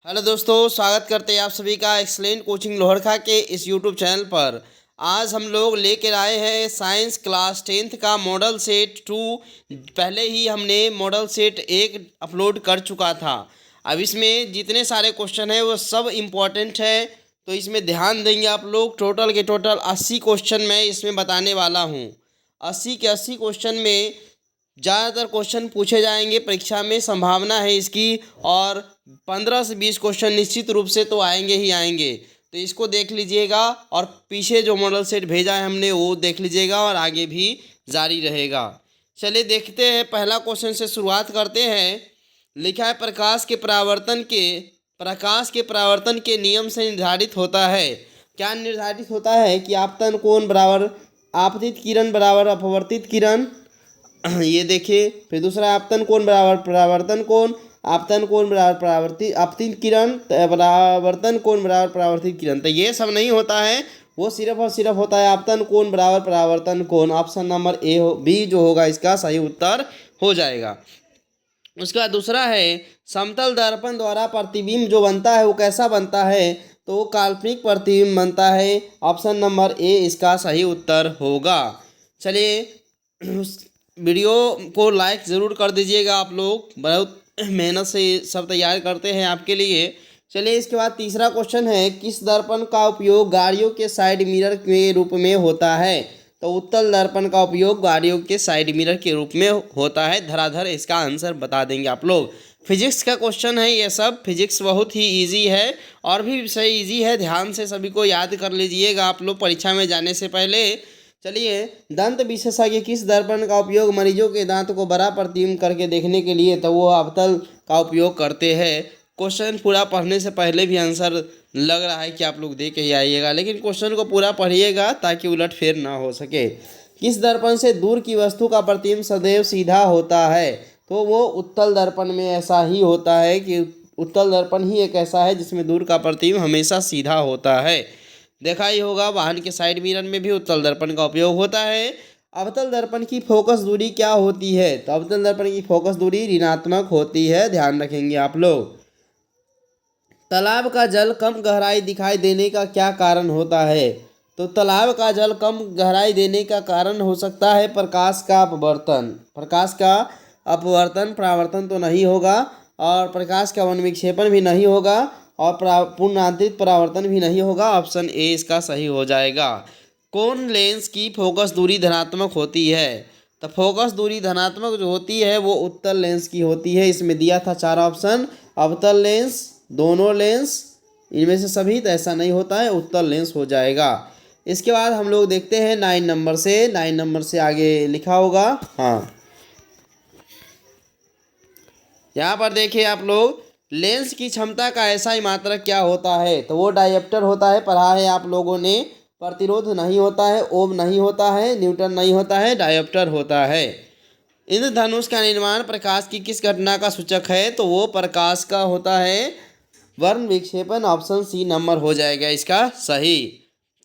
Hello दोस्तों, स्वागत करते हैं आप सभी का एक्सलेंट कोचिंग लोहरखा के इस यूट्यूब चैनल पर। आज हम लोग लेकर आए हैं साइंस क्लास 10th का मॉडल सेट 2। पहले ही हमने मॉडल सेट 1 अपलोड कर चुका था। अब इसमें जितने सारे क्वेश्चन हैं वो सब इम्पोर्टेंट है, तो इसमें ध्यान देंगे आप लोग। टोटल के टोटल 80 क्वेश्चन मैं इसमें बताने वाला हूँ। 80 के 80 क्वेश्चन में ज़्यादातर क्वेश्चन पूछे जाएंगे परीक्षा में, संभावना है इसकी। और 15 से 20 क्वेश्चन निश्चित रूप से तो आएंगे ही आएंगे, तो इसको देख लीजिएगा। और पीछे जो मॉडल सेट भेजा है हमने वो देख लीजिएगा, और आगे भी जारी रहेगा। चलिए देखते हैं, पहला क्वेश्चन से शुरुआत करते हैं। लिखा है प्रकाश के परावर्तन के नियम से निर्धारित होता है। क्या निर्धारित होता है कि आपतन कोण बराबर आपतित किरण बराबर अपवर्तित किरण। ये देखिए, फिर दूसरा आपतन कोण बराबर परावर्तन कोण, आपतन कोण बराबर परावर्तित आपतित किरण, परावर्तन कोण बराबर परावर्तित किरण। तो ये सब नहीं होता है, वो सिर्फ और सिर्फ होता है आपतन कोण बराबर परावर्तन कोण। ऑप्शन नंबर बी जो होगा इसका सही उत्तर हो जाएगा। उसके बाद दूसरा है, समतल दर्पण द्वारा प्रतिबिंब जो बनता है वो कैसा बनता है, तो वो काल्पनिक प्रतिबिंब बनता है। ऑप्शन नंबर ए इसका सही उत्तर होगा। चलिए, वीडियो को लाइक ज़रूर कर दीजिएगा आप लोग, बहुत मेहनत से सब तैयार करते हैं आपके लिए। चलिए, इसके बाद तीसरा क्वेश्चन है, किस दर्पण का उपयोग गाड़ियों के साइड मिरर के रूप में होता है, तो उत्तल दर्पण का उपयोग गाड़ियों के साइड मिरर के रूप में होता है। धराधर इसका आंसर बता देंगे आप लोग। फिजिक्स का क्वेश्चन है ये सब, फिजिक्स बहुत ही इजी है और भी विषय इजी है, ध्यान से सभी को याद कर लीजिएगा आप लोग परीक्षा में जाने से पहले। चलिए, दंत विशेषज्ञ किस दर्पण का उपयोग मरीजों के दांत को बड़ा प्रतिबिंब करके देखने के लिए, तो वो अवतल का उपयोग करते हैं। क्वेश्चन पूरा पढ़ने से पहले भी आंसर लग रहा है कि आप लोग दे के ही आइएगा, लेकिन क्वेश्चन को पूरा पढ़िएगा ताकि उलटफेर ना हो सके। किस दर्पण से दूर की वस्तु का प्रतिबिंब सदैव सीधा होता है, तो वो उत्तल दर्पण में ऐसा ही होता है कि उत्तल दर्पण ही एक ऐसा है जिसमें दूर का प्रतिबिंब हमेशा सीधा होता है। देखा ही होगा, वाहन के साइड मिरर में भी उत्तल दर्पण का उपयोग होता है। अवतल दर्पण की फोकस दूरी क्या होती है, तो अवतल दर्पण की फोकस दूरी ऋणात्मक होती है, ध्यान रखेंगे आप लोग। तालाब का जल कम गहराई दिखाई देने का क्या कारण होता है, तो तालाब का जल कम गहराई देने का कारण हो सकता है प्रकाश का अपवर्तन। प्रकाश का अपवर्तन, परावर्तन तो नहीं होगा, और प्रकाश का वनविक्षेपण भी नहीं होगा, और पूर्णांतरित परावर्तन भी नहीं होगा। ऑप्शन ए इसका सही हो जाएगा। कौन लेंस की फोकस दूरी धनात्मक होती है, तो फोकस दूरी धनात्मक जो होती है वो उत्तल लेंस की होती है। इसमें दिया था 4 ऑप्शन, अवतल लेंस, दोनों लेंस, इनमें से सभी, तो ऐसा नहीं होता है, उत्तल लेंस हो जाएगा। इसके बाद हम लोग देखते हैं 9 नंबर से। 9 नंबर से आगे लिखा होगा, हाँ यहाँ पर देखिए आप लोग, लेंस की क्षमता का ऐसा ही मात्रक क्या होता है, तो वो डायप्टर होता है। पढ़ा है आप लोगों ने, प्रतिरोध नहीं होता है, ओम नहीं होता है, न्यूटन नहीं होता है, डायप्टर होता है। इंद्रधनुष का निर्माण प्रकाश की किस घटना का सूचक है, तो वो प्रकाश का होता है वर्ण विक्षेपण। ऑप्शन सी नंबर हो जाएगा इसका सही।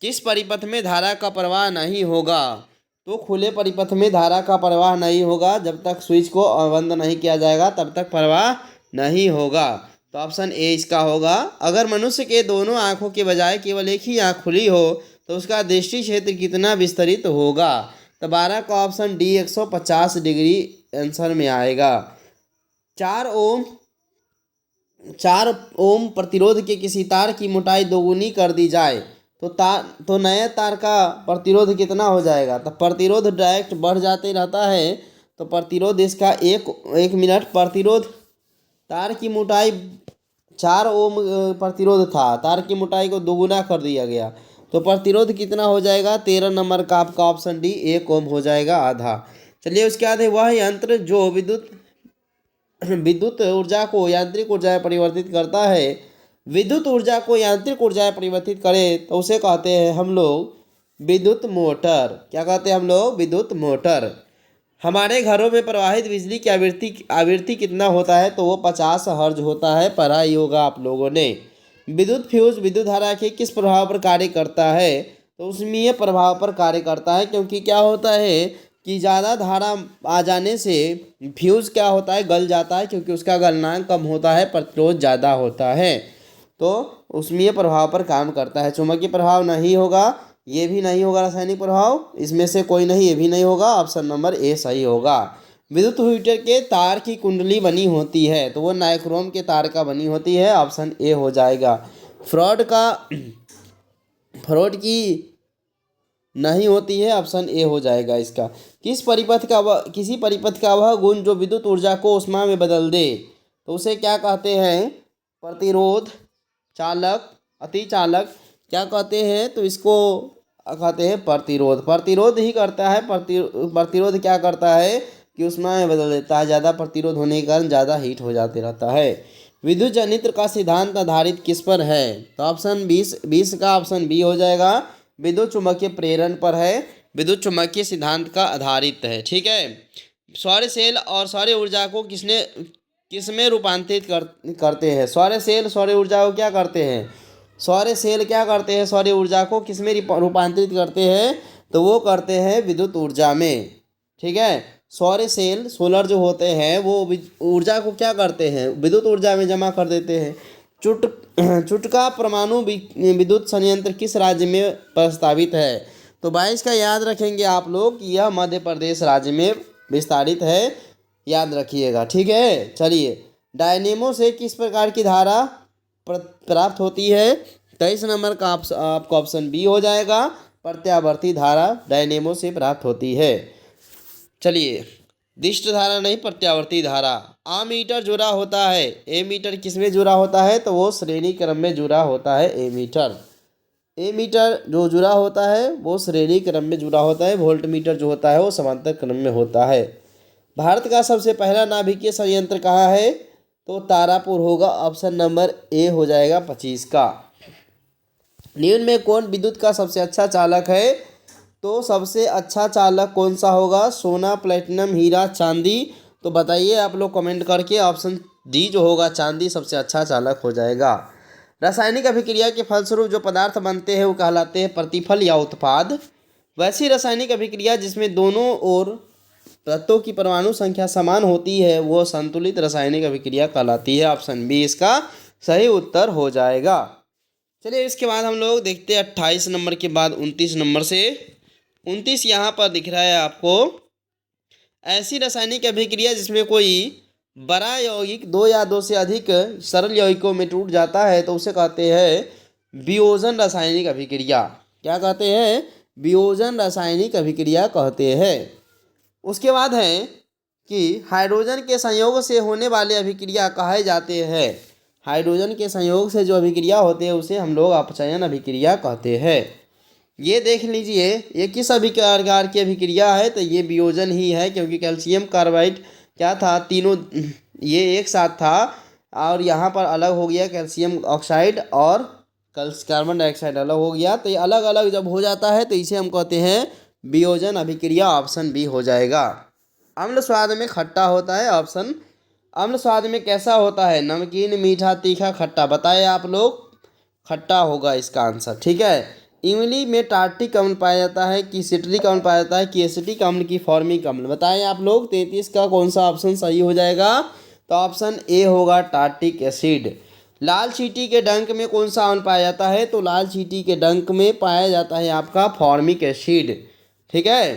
किस परिपथ में धारा का प्रवाह नहीं होगा, तो खुले परिपथ में धारा का प्रवाह नहीं होगा, जब तक स्विच को बंद नहीं किया जाएगा तब तक प्रवाह नहीं होगा। तो ऑप्शन ए इसका होगा। अगर मनुष्य के दोनों आँखों के बजाय केवल एक ही आँख खुली हो तो उसका दृष्टि क्षेत्र कितना विस्तरित होगा, तो 12 का ऑप्शन डी 150 डिग्री आंसर में आएगा। 4 ओम प्रतिरोध के किसी तार की मोटाई दोगुनी कर दी जाए तो नए तार का प्रतिरोध कितना हो जाएगा, तो प्रतिरोध डायरेक्ट बढ़ जाते रहता है, तो प्रतिरोध इसका एक मिनट प्रतिरोध, तार की मोटाई 4 ओम प्रतिरोध था, तार की मोटाई को दोगुना कर दिया गया, तो प्रतिरोध कितना हो जाएगा, 13 नंबर का आपका ऑप्शन डी 1 ओम हो जाएगा, आधा। चलिए, उसके बाद है वह यंत्र जो विद्युत ऊर्जा को यांत्रिक ऊर्जा में परिवर्तित करता है। विद्युत ऊर्जा को यांत्रिक ऊर्जा में परिवर्तित करे तो उसे कहते हैं हम लोग विद्युत मोटर। क्या कहते हैं हम लोग, विद्युत मोटर। हमारे घरों में प्रवाहित बिजली की आवृत्ति कितना होता है, तो वो 50 हर्ज होता है, पढ़ा ही होगा आप लोगों ने। विद्युत फ्यूज विद्युत धारा के किस प्रभाव पर कार्य करता है, तो उसमें प्रभाव पर कार्य करता है, क्योंकि क्या होता है, कि ज़्यादा धारा आ जाने से फ्यूज़ क्या होता है, गल जाता है, क्योंकि उसका गलनांक कम होता है, प्रतिरोध ज़्यादा होता है, तो उसमें प्रभाव पर काम करता है। चुंबकीय प्रभाव नहीं होगा, ये भी नहीं होगा, रासायनिक प्रभाव इसमें से कोई नहीं, ये भी नहीं होगा, ऑप्शन नंबर ए सही होगा। विद्युत हीटर के तार की कुंडली बनी होती है, तो वो नाइक्रोम के तार का बनी होती है, ऑप्शन ए हो जाएगा। फ्रॉड की नहीं होती है, ऑप्शन ए हो जाएगा इसका। किसी परिपथ का वह गुण जो विद्युत ऊर्जा को ऊष्मा में बदल दे, तो उसे क्या कहते हैं? प्रतिरोध, चालक, अतिचालक, क्या कहते हैं? तो इसको कहते हैं प्रतिरोध। प्रतिरोध ही करता है, प्रतिरोध क्या करता है कि ऊष्मा में बदल देता है, ज़्यादा प्रतिरोध होने के कारण ज़्यादा हीट हो जाते रहता है। विद्युत जनित्र का सिद्धांत आधारित किस पर है? तो ऑप्शन 20 का ऑप्शन बी हो जाएगा, विद्युत चुम्बकीय प्रेरण पर है, विद्युत चुम्बकीय सिद्धांत का आधारित है। ठीक है। सौर सेल और सौर ऊर्जा को किसमें रूपांतरित करते हैं? सौर सेल सौर ऊर्जा को क्या करते हैं? सौर सेल क्या करते हैं? सौर ऊर्जा को किसमें रूपांतरित करते हैं? तो वो करते हैं विद्युत ऊर्जा में। ठीक है। सौर सेल, सोलर जो होते हैं, वो ऊर्जा को क्या करते हैं? विद्युत ऊर्जा में जमा कर देते हैं। चुटका परमाणु विद्युत संयंत्र किस राज्य में प्रस्तावित है? तो 22 का याद रखेंगे आप लोग कि यह मध्य प्रदेश राज्य में विस्तारित है, याद रखिएगा। ठीक है। चलिए, डायनेमो से किस प्रकार की धारा प्राप्त होती है? 23 नंबर का आपको ऑप्शन बी हो जाएगा, प्रत्यावर्ती धारा डायनेमो से प्राप्त होती है। चलिए, दिष्ट धारा नहीं, प्रत्यावर्ती धारा। आमीटर जुड़ा होता है, एमीटर किसमें जुड़ा होता है? तो वो श्रेणी क्रम में जुड़ा होता है, एमीटर। एमीटर जो जुड़ा होता है वो श्रेणी क्रम में जुड़ा होता है, वोल्टमीटर जो होता है वो समांतर क्रम में होता है। भारत का सबसे पहला नाभिकीय संयंत्र कहाँ है? तो तारापुर होगा, ऑप्शन नंबर ए हो जाएगा 25 का। निम्न में कौन विद्युत का सबसे अच्छा चालक है? तो सबसे अच्छा चालक कौन सा होगा? सोना, प्लेटिनम, हीरा, चांदी। तो बताइए आप लोग कमेंट करके, ऑप्शन डी जो होगा चांदी सबसे अच्छा चालक हो जाएगा। रासायनिक अभिक्रिया के फलस्वरूप जो पदार्थ बनते हैं वो कहलाते हैं प्रतिफल या उत्पाद। वैसी रासायनिक अभिक्रिया जिसमें दोनों ओर तत्वों की परमाणु संख्या समान होती है वो संतुलित रासायनिक अभिक्रिया कहलाती है, ऑप्शन बी इसका सही उत्तर हो जाएगा। चलिए, इसके बाद हम लोग देखते हैं 28 नंबर के बाद 29 नंबर से। 29 यहाँ पर दिख रहा है आपको, ऐसी रासायनिक अभिक्रिया जिसमें कोई बड़ा यौगिक दो या दो से अधिक सरल यौगिकों में टूट जाता है तो उसे कहते हैं वियोजन रासायनिक अभिक्रिया। क्या कहते हैं? वियोजन रासायनिक अभिक्रिया कहते हैं। उसके बाद है कि हाइड्रोजन के संयोग से होने वाले अभिक्रिया कहे जाते हैं। हाइड्रोजन के संयोग से जो अभिक्रिया होते हैं उसे हम लोग अपचयन अभिक्रिया कहते हैं। ये देख लीजिए, ये किस प्रकार की अभिक्रिया है? तो ये वियोजन ही है, क्योंकि कैल्शियम कार्बाइड क्या था, तीनों ये एक साथ था और यहाँ पर अलग हो गया, कैल्शियम ऑक्साइड और कार्बन डाइऑक्साइड अलग हो गया। तो ये अलग अलग जब हो जाता है तो इसे हम कहते हैं वियोजन अभिक्रिया, ऑप्शन बी हो जाएगा। अम्ल स्वाद में खट्टा होता है, ऑप्शन। अम्ल स्वाद में कैसा होता है? नमकीन, मीठा, तीखा, खट्टा। बताए आप लोग, खट्टा होगा इसका आंसर। ठीक है। इमली में टार्टिक अम्ल पाया जाता है कि सिट्रिक अम्ल पाया जाता है कि एसिटिक अम्ल की फॉर्मिक अम्ल? बताएं आप लोग, 33 का कौन सा ऑप्शन सही हो जाएगा? तो ऑप्शन ए होगा टार्टिक एसिड। लाल चींटी के डंक में कौन सा अम्ल पाया जाता है? तो लाल चींटी के डंक में पाया जाता है आपका फॉर्मिक एसिड। ठीक है।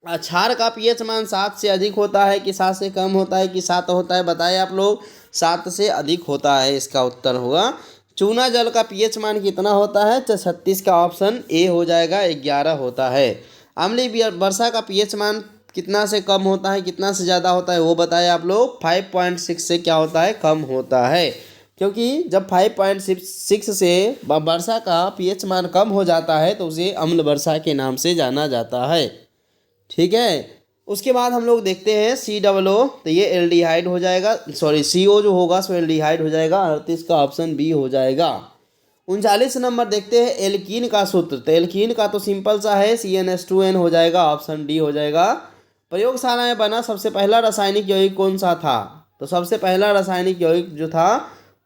क्षार का पीएच मान 7 से अधिक होता है कि 7 से कम होता है कि 7 होता है? बताएं आप लोग, 7 से अधिक होता है, इसका उत्तर होगा। चूना जल का पीएच मान कितना होता है? तो 36 का ऑप्शन ए हो जाएगा, 11 होता है। अम्लीय वर्षा का पीएच मान कितना से कम होता है, कितना से ज़्यादा होता है? वो बताएं आप लोग। 5.6 से क्या होता है? कम होता है, क्योंकि जब 5.6 से वर्षा का पीएच मान कम हो जाता है तो उसे अम्ल वर्षा के नाम से जाना जाता है। ठीक है। उसके बाद हम लोग देखते हैं COO, तो ये एल्डिहाइड हो जाएगा, सॉरी CO जो होगा सो एल्डिहाइड हो जाएगा, 38 का ऑप्शन बी हो जाएगा। 39 नंबर देखते हैं एल्कीन का सूत्र। तो एल्कीन का तो सिंपल सा है, CnH2n हो जाएगा, ऑप्शन डी हो जाएगा। प्रयोगशाला में बना सबसे पहला रासायनिक यौगिक कौन सा था? तो सबसे पहला रासायनिक यौगिक जो था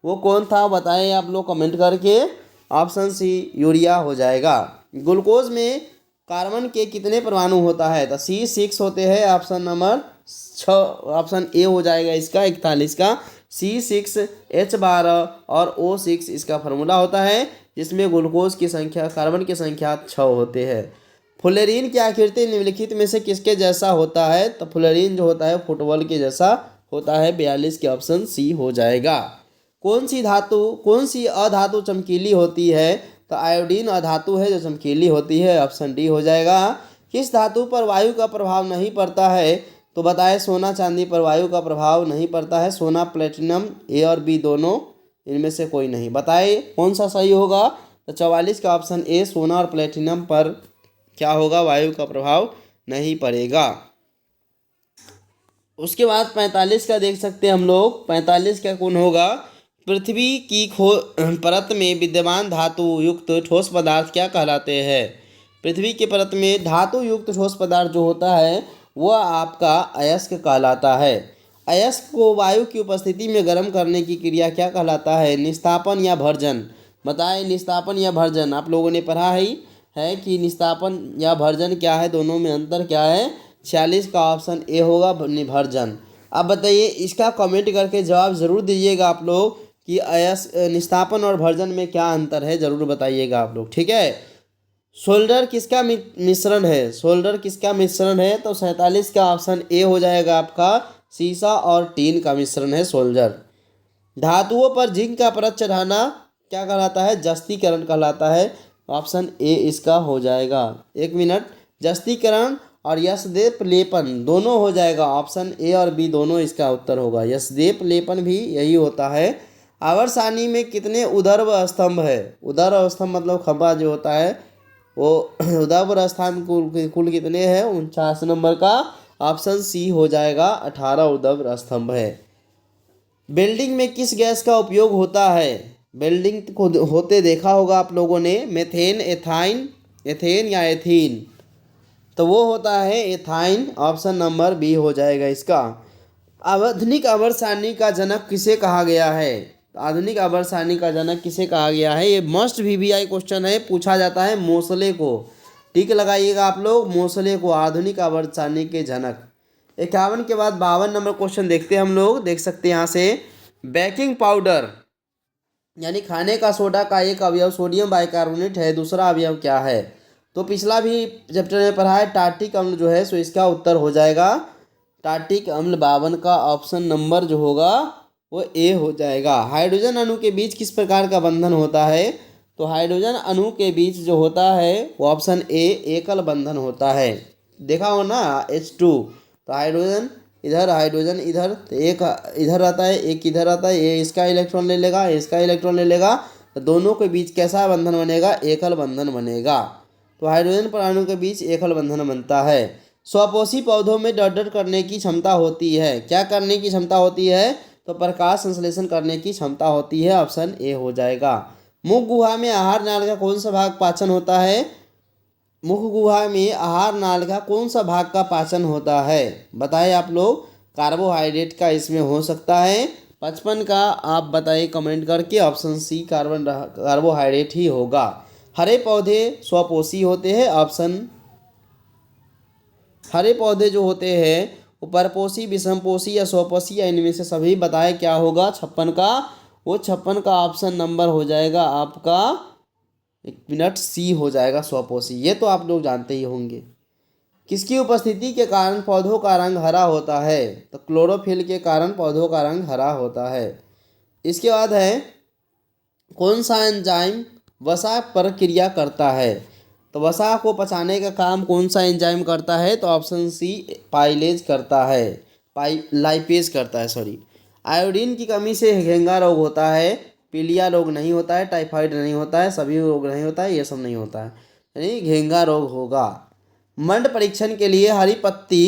वो कौन था? बताएं आप लोग कमेंट करके, ऑप्शन सी यूरिया हो जाएगा। ग्लूकोज में कार्बन के कितने परमाणु होता है? तो C6 होते हैं, ऑप्शन नंबर 6, ऑप्शन ए हो जाएगा इसका 41 का। C6H12 और O6 इसका फार्मूला होता है, जिसमें ग्लूकोज की संख्या, कार्बन की संख्या 6 होते हैं। फ्लोरीन की आकृति निम्नलिखित में से किसके जैसा होता है? तो फ्लोरीन जो होता है फुटबॉल के जैसा होता है, 42 के ऑप्शन सी हो जाएगा। कौन सी अधातु चमकीली होती है? तो आयोडीन अधातु है जो चमकीली होती है, ऑप्शन डी हो जाएगा। किस धातु पर वायु का प्रभाव नहीं पड़ता है? तो बताएं, सोना चांदी पर वायु का प्रभाव नहीं पड़ता है। सोना प्लेटिनम, ए और बी दोनों, इनमें से कोई नहीं। बताइए कौन सा सही होगा? तो 44 का ऑप्शन ए, सोना और प्लेटिनम पर क्या होगा? वायु का प्रभाव नहीं पड़ेगा। उसके बाद 45 का देख सकते हैं हम लोग। 45 का कौन होगा? पृथ्वी की परत में विद्यमान धातु युक्त ठोस पदार्थ क्या कहलाते हैं? पृथ्वी की परत में धातु युक्त ठोस पदार्थ जो होता है वह आपका अयस्क कहलाता है। अयस्क को वायु की उपस्थिति में गर्म करने की क्रिया क्या कहलाता है? निस्तापन या भर्जन। बताएं, निस्तापन या भर्जन। आप लोगों ने पढ़ा ही है कि निस्तापन या भर्जन क्या है, दोनों में अंतर क्या है। 46 का ऑप्शन ए होगा भर्जन। अब बताइए, इसका कमेंट करके जवाब ज़रूर दीजिएगा आप लोग कि निस्तापन और भर्जन में क्या अंतर है, ज़रूर बताइएगा आप लोग, ठीक है। सोल्डर किसका मिश्रण है? सोल्डर किसका मिश्रण है? तो 47 का ऑप्शन ए हो जाएगा आपका, सीसा और टीन का मिश्रण है सोल्डर। धातुओं पर जिंक का परत चढ़ाना क्या कहलाता है? जस्तीकरण कहलाता है, ऑप्शन ए इसका हो जाएगा। 1 मिनट, जस्तीकरण और यशदेप लेपन दोनों हो जाएगा, ऑप्शन ए और बी दोनों इसका उत्तर होगा। यशदेप लेपन भी यही होता है। आवर्त सारणी में कितने ऊर्ध्व स्तंभ है? ऊर्ध्व स्तंभ मतलब खंभा जो होता है वो ऊर्ध्व स्तंभ कुल कितने हैं? 49 नंबर का ऑप्शन सी हो जाएगा, 18 ऊर्ध्व स्तंभ है। बिल्डिंग में किस गैस का उपयोग होता है? बिल्डिंग को होते देखा होगा आप लोगों ने, मेथेन, एथेन या एथीन। तो वो होता है एथाइन, ऑप्शन नंबर बी हो जाएगा इसका। आधुनिक आवर्त सारणी का जनक किसे कहा गया है? आधुनिक आवर्त सारणी का जनक किसे कहा गया है? ये मस्ट VVI क्वेश्चन है, पूछा जाता है मोसले को। टिक लगाइएगा आप लोग, मोसले को आधुनिक आवर्त सारणी के जनक। 51 के बाद 52 नंबर क्वेश्चन देखते हैं हम लोग। देख सकते हैं यहाँ से, बेकिंग पाउडर यानी खाने का सोडा का एक अवयव सोडियम बाइकार्बोनेट है, दूसरा अवयव क्या है? तो पिछला भी चैप्टर में पढ़ा है, टार्टिक अम्ल जो है, सो इसका उत्तर हो जाएगा टार्टिक अम्ल। 52 का ऑप्शन नंबर जो होगा वो ए हो जाएगा। हाइड्रोजन अणु के बीच किस प्रकार का बंधन होता है? तो हाइड्रोजन अणु के बीच जो होता है वो ऑप्शन ए, एकल बंधन होता है। देखा हो ना, H2। तो हाइड्रोजन इधर, तो एक इधर आता है, एक इधर आता है, ये इसका इलेक्ट्रॉन ले लेगा, इसका इलेक्ट्रॉन ले लेगा, तो दोनों के बीच कैसा बंधन बनेगा? एकल बंधन बनेगा। तो हाइड्रोजन परमाणु के बीच एकल बंधन बनता है। स्वपोषी पौधों में डर करने की क्षमता होती है। क्या करने की क्षमता होती है? तो प्रकाश संश्लेषण करने की क्षमता होती है, ऑप्शन ए हो जाएगा। मुख गुहा में आहार नाल का कौन सा भाग पाचन होता है? मुख गुहा में आहार नाल का कौन सा भाग का पाचन होता है? बताएं आप लोग। कार्बोहाइड्रेट का इसमें हो सकता है। 55 का आप बताइए कमेंट करके, ऑप्शन सी कार्बोहाइड्रेट ही होगा। हरे पौधे स्वपोषी होते हैं, ऑप्शन हरे पौधे जो होते हैं वो परपोषी, विषमपोषी या स्वपोषी या इनमें से सभी। बताए क्या होगा 56 का? वो 56 का ऑप्शन नंबर हो जाएगा आपका, 1 मिनट, सी हो जाएगा, स्वपोषी। ये तो आप लोग जानते ही होंगे। किसकी उपस्थिति के कारण पौधों का रंग हरा होता है? तो क्लोरोफिल के कारण पौधों का रंग हरा होता है। इसके बाद है, कौन सा एंजाइम वसा पर क्रिया करता है? तो वसा को पचाने का काम कौन सा एंजाइम करता है? तो ऑप्शन सी, पाइलेज करता है, लाइपेज करता है, सॉरी। आयोडीन की कमी से घेंगा रोग होता है, पीलिया रोग नहीं होता है, टाइफाइड नहीं होता है, सभी रोग नहीं होता है, ये सब नहीं होता है, यानी घेंगा रोग होगा। मंड परीक्षण के लिए हरी पत्ती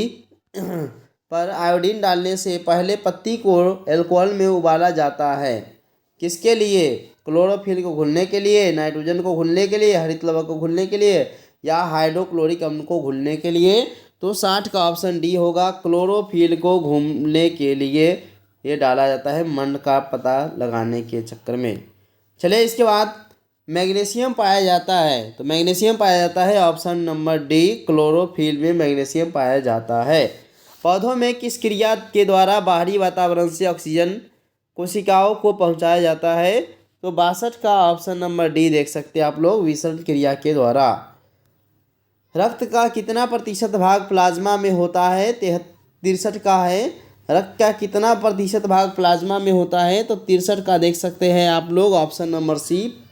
पर आयोडीन डालने से पहले पत्ती को एल्कोहल में उबाला जाता है। किसके लिए? क्लोरोफिल को घुलने के लिए, नाइट्रोजन को घुलने के लिए, हरित लवक को घुलने के लिए, या हाइड्रोक्लोरिक अम्ल को घुलने के लिए? तो 60 का ऑप्शन डी होगा, क्लोरोफिल को घुलने के लिए ये डाला जाता है, मंड का पता लगाने के चक्कर में। चलिए इसके बाद मैग्नीशियम पाया जाता है? तो मैग्नीशियम पाया जाता है ऑप्शन नंबर डी, क्लोरोफिल में मैग्नीशियम पाया जाता है। पौधों में किस क्रिया के द्वारा बाहरी वातावरण से ऑक्सीजन कोशिकाओं को पहुंचाया जाता है? तो 62 का ऑप्शन नंबर डी देख सकते हैं आप लोग, विसर्जन क्रिया के द्वारा। रक्त का कितना प्रतिशत भाग प्लाज्मा में होता है? 63 का है। रक्त का कितना प्रतिशत भाग प्लाज्मा में होता है? तो 63 का देख सकते हैं आप लोग, ऑप्शन नंबर सी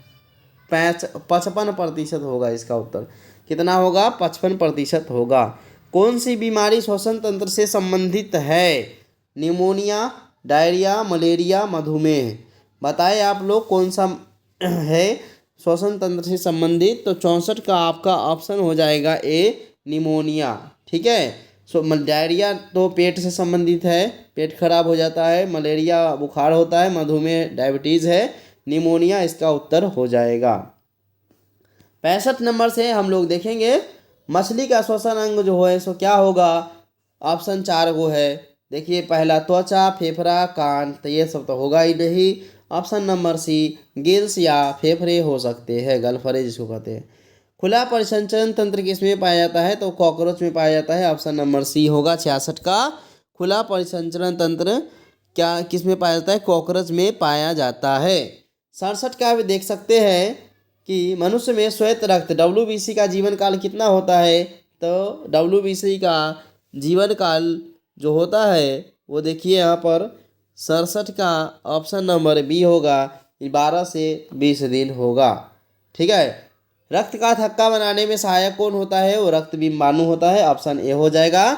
55% होगा इसका उत्तर। कितना होगा? 55% होगा। कौन सी बीमारी श्वसन तंत्र से संबंधित है? निमोनिया, डायरिया, मलेरिया, मधुमेह। बताएं आप लोग कौन सा है श्वसन तंत्र से संबंधित? तो 64 का आपका ऑप्शन हो जाएगा ए, निमोनिया। ठीक है। डायरिया तो पेट से संबंधित है, पेट खराब हो जाता है। मलेरिया बुखार होता है। मधुमेह डायबिटीज़ है। निमोनिया इसका उत्तर हो जाएगा। 65 नंबर से हम लोग देखेंगे मछली का श्वसन अंग जो है सो क्या होगा? ऑप्शन 4 गो है। देखिए, पहला त्वचा, फेफड़ा, कान, तो ये सब तो होगा ही नहीं। ऑप्शन नंबर सी गिल्स या फेफड़े हो सकते हैं, गलफरे जिसको कहते हैं। खुला परिसंचरण तंत्र किसमें पाया जाता है? तो कॉकरोच में पाया जाता है। ऑप्शन नंबर सी होगा 66 का। खुला परिसंचरण तंत्र क्या किसमें पाया जाता है? कॉकरोच में पाया जाता है। 67 का भी देख सकते हैं कि मनुष्य में श्वेत रक्त WBC का जीवन काल कितना होता है? तो WBC का जीवन काल जो होता है वो देखिए यहाँ पर 67 का ऑप्शन नंबर बी होगा, 12 से 20 दिन होगा। ठीक है। रक्त का थक्का बनाने में सहायक कौन होता है? वो रक्त बिंबाणु होता है। ऑप्शन ए हो जाएगा।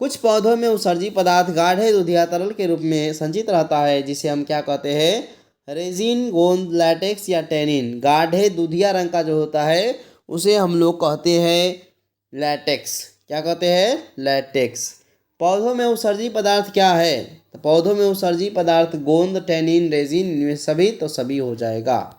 कुछ पौधों में उत्सर्जी पदार्थ गाढ़े दूधिया तरल के रूप में संचित रहता है, जिसे हम क्या कहते हैं? रेजिन, गोंद, लैटेक्स या टैनिन। गाढ़े दूधिया रंग का जो होता है उसे हम लोग कहते हैं लैटेक्स। क्या कहते हैं? लैटेक्स। पौधों में उत्सर्जी पदार्थ क्या है? तो पौधों में उत्सर्जी पदार्थ गोंद, टैनिन, रेजिन, इनमें सभी तो सभी हो जाएगा।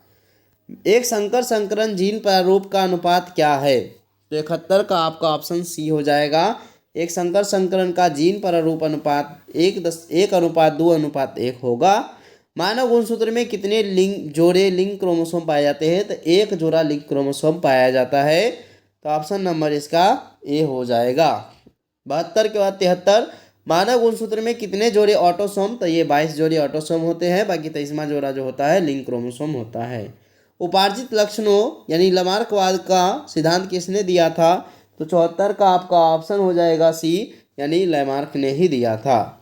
एक संकर संकरण जीन प्रारूप का अनुपात क्या है? तो 71 का आपका ऑप्शन सी हो जाएगा। एक संकर संकरण का जीन प्रारूप अनुपात 1:2:1 होगा। मानव गुणसूत्र में कितने जोड़े लिंक क्रोमोसोम पाए जाते हैं? तो एक जोड़ा लिंक क्रोमोसोम पाया जाता है। तो ऑप्शन नंबर इसका ए हो जाएगा। 72 के बाद 73, मानव गुणसूत्र में कितने जोड़े ऑटोसोम? तो ये 22 जोड़े ऑटोसोम होते हैं। बाकी 23वां जोड़ा जो होता है लिंक क्रोमोसोम होता है। उपार्जित लक्षणों यानी लमार्कवाद का सिद्धांत किसने दिया था? तो 74 का आपका ऑप्शन हो जाएगा सी, यानी लैमार्क ने ही दिया था।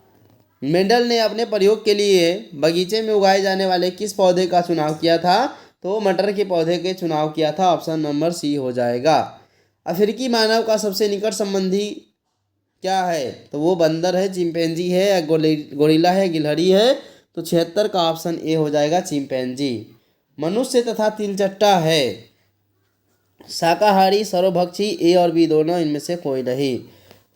मेंडल ने अपने प्रयोग के लिए बगीचे में उगाए जाने वाले किस पौधे का चुनाव किया था? तो मटर के पौधे के चुनाव किया था। ऑप्शन नंबर सी हो जाएगा। अफ्रीकी मानव का सबसे निकट संबंधी क्या है? तो वो बंदर है, चिंपैंजी है, या गोरिल्ला है, गिलहरी है। तो 76 का ऑप्शन ए हो जाएगा, चिंपैंजी। मनुष्य तथा तिलचट्टा है शाकाहारी, सर्वभक्षी, ए और बी दोनों, इनमें से कोई नहीं।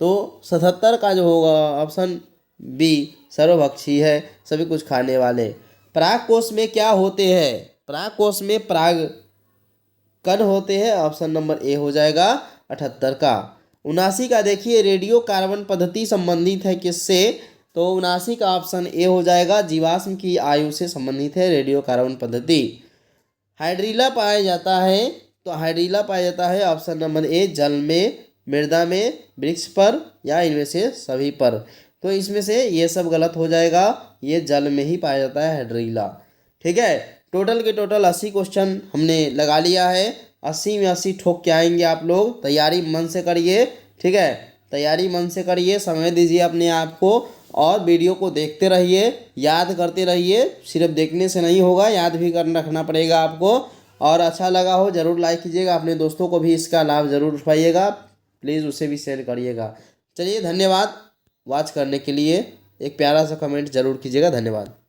तो 77 का जो होगा ऑप्शन बी, सर्वभक्षी है, सभी कुछ खाने वाले। पराग कोश में क्या होते हैं? पराग कोश में पराग कण होते हैं। ऑप्शन नंबर ए हो जाएगा 78 का। 79 का देखिए, रेडियो कार्बन पद्धति संबंधित है किससे? तो 79 का ऑप्शन ए हो जाएगा, जीवाश्म की आयु से संबंधित है रेडियो कार्बन पद्धति। हाइड्रीला पाया जाता है, तो हाइड्रीला पाया जाता है ऑप्शन नंबर ए, जल में, मृदा में, वृक्ष पर, या इनमें से सभी पर। तो इसमें से ये सब गलत हो जाएगा, ये जल में ही पाया जाता है हाइड्रीला। ठीक है। टोटल के टोटल 80 क्वेश्चन हमने लगा लिया है। 80 में 80 ठोक के आएंगे आप लोग। तैयारी मन से करिए। ठीक है, तैयारी मन से करिए, समय दीजिए अपने आप को, और वीडियो को देखते रहिए, याद करते रहिए। सिर्फ देखने से नहीं होगा, याद भी करना रखना पड़ेगा आपको। और अच्छा लगा हो ज़रूर लाइक कीजिएगा, अपने दोस्तों को भी इसका लाभ ज़रूर उठाइएगा, प्लीज़ उसे भी शेयर करिएगा। चलिए, धन्यवाद वॉच करने के लिए। एक प्यारा सा कमेंट ज़रूर कीजिएगा। धन्यवाद।